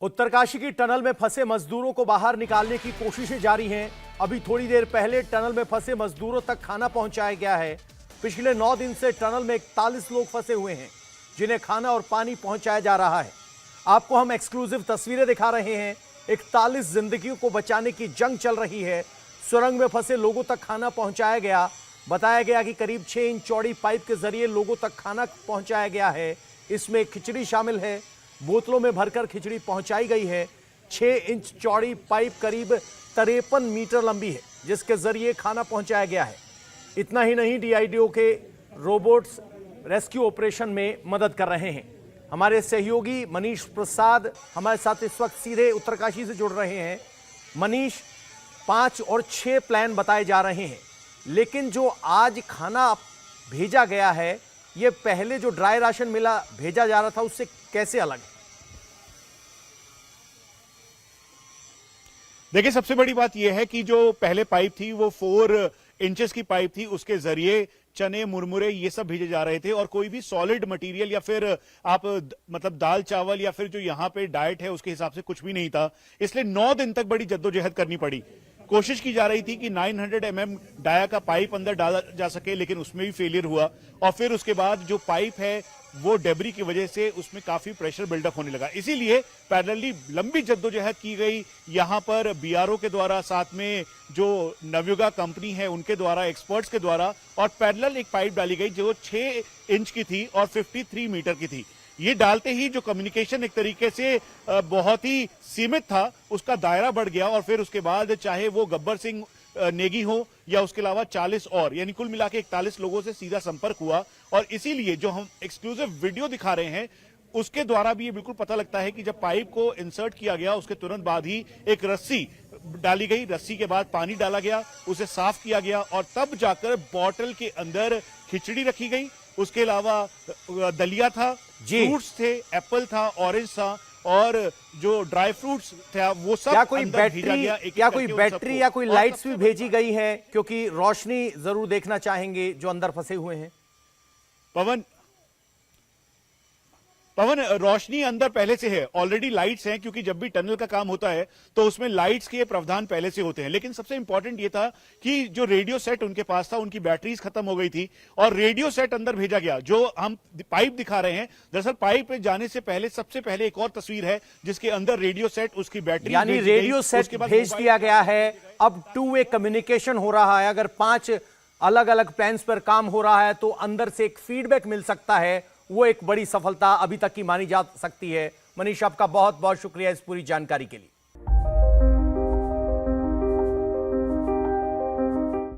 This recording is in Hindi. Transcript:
उत्तरकाशी की टनल में फंसे मजदूरों को बाहर निकालने की कोशिशें जारी हैं। अभी थोड़ी देर पहले टनल में फंसे मजदूरों तक खाना पहुंचाया गया है। पिछले 9 दिन से टनल में 41 लोग फंसे हुए हैं, जिन्हें खाना और पानी पहुंचाया जा रहा है। आपको हम एक्सक्लूसिव तस्वीरें दिखा रहे हैं। 41 जिंदगियों को बचाने की जंग चल रही है। सुरंग में फंसे लोगों तक खाना पहुंचाया गया। बताया गया कि करीब 6 इंच चौड़ी पाइप के जरिए लोगों तक खाना पहुंचाया गया है। इसमें खिचड़ी शामिल है। बोतलों में भरकर खिचड़ी पहुंचाई गई है। 6 इंच चौड़ी पाइप करीब 53 मीटर लंबी है, जिसके जरिए खाना पहुंचाया गया है। इतना ही नहीं, डीआईडीओ के रोबोट्स रेस्क्यू ऑपरेशन में मदद कर रहे हैं। हमारे सहयोगी मनीष प्रसाद हमारे साथ इस वक्त सीधे उत्तरकाशी से जुड़ रहे हैं। मनीष, 5 और 6 प्लान बताए जा रहे हैं, लेकिन जो आज खाना भेजा गया है, ये पहले जो ड्राई राशन मिला भेजा जा रहा था उससे कैसे अलग है? देखिए, सबसे बड़ी बात यह है कि जो पहले पाइप थी वो 4 इंचेस की पाइप थी। उसके जरिए चने, मुरमुरे ये सब भेजे जा रहे थे और कोई भी सॉलिड मटेरियल या फिर आप मतलब दाल चावल या फिर जो यहाँ पे डाइट है उसके हिसाब से कुछ भी नहीं था। इसलिए 9 दिन तक बड़ी जद्दोजहद करनी पड़ी। कोशिश की जा रही थी कि 900 mm डाया का पाइप अंदर डाला जा सके, लेकिन उसमें भी फेलियर हुआ। और फिर उसके बाद जो पाइप है वो डेबरी की वजह से उसमें काफी प्रेशर बिल्डअप होने लगा। इसीलिए पैरेलली लंबी जद्दोजहद की गई। यहां पर बीआरओ के द्वारा, साथ में जो नवयुगा कंपनी है उनके द्वारा, एक्सपर्ट्स के द्वारा, और पैरेलल एक पाइप डाली गई जो 6 इंच की थी और 53 मीटर की थी। ये डालते ही जो कम्युनिकेशन एक तरीके से बहुत ही सीमित था, उसका दायरा बढ़ गया। और फिर उसके बाद चाहे वो गब्बर सिंह नेगी हो या उसके अलावा 40 और, यानी कुल मिला के 41 लोगों से सीधा संपर्क हुआ। और इसीलिए जो हम एक्सक्लूसिव वीडियो दिखा रहे हैं उसके द्वारा भी ये बिल्कुल पता लगता है कि जब पाइप को इंसर्ट किया गया उसके तुरंत बाद ही एक रस्सी डाली गई। रस्सी के बाद पानी डाला गया, उसे साफ किया गया और तब जाकर बॉटल के अंदर खिचड़ी रखी गई। उसके अलावा दलिया था, फ्रूट्स थे, एप्पल था, ऑरेंज था और जो ड्राई फ्रूट्स थे वो सब क्या कोई अंदर भेजा गया। क्या कोई बैटरी या कोई लाइट्स भी भेजी गई है? क्योंकि रोशनी जरूर देखना चाहेंगे जो अंदर फंसे हुए हैं। पवन, रोशनी अंदर पहले से है, ऑलरेडी लाइट्स हैं, क्योंकि जब भी टनल का काम होता है तो उसमें लाइट्स के प्रावधान पहले से होते हैं। लेकिन सबसे इंपॉर्टेंट ये था कि जो रेडियो सेट उनके पास था, उनकी बैटरीज खत्म हो गई थी और रेडियो सेट अंदर भेजा गया। जो हम पाइप दिखा रहे हैं, दरअसल पाइप पे जाने से पहले सबसे पहले एक और तस्वीर है जिसके अंदर रेडियो सेट, उसकी बैटरी, यानी रेडियो सेट भेज दिया गया है। अब 2 वे कम्युनिकेशन हो रहा है। अगर 5 अलग अलग प्लान्स पर काम हो रहा है तो अंदर से एक फीडबैक मिल सकता है। वो एक बड़ी सफलता अभी तक की मानी जा सकती है। मनीष, आपका बहुत बहुत शुक्रिया इस पूरी जानकारी के लिए।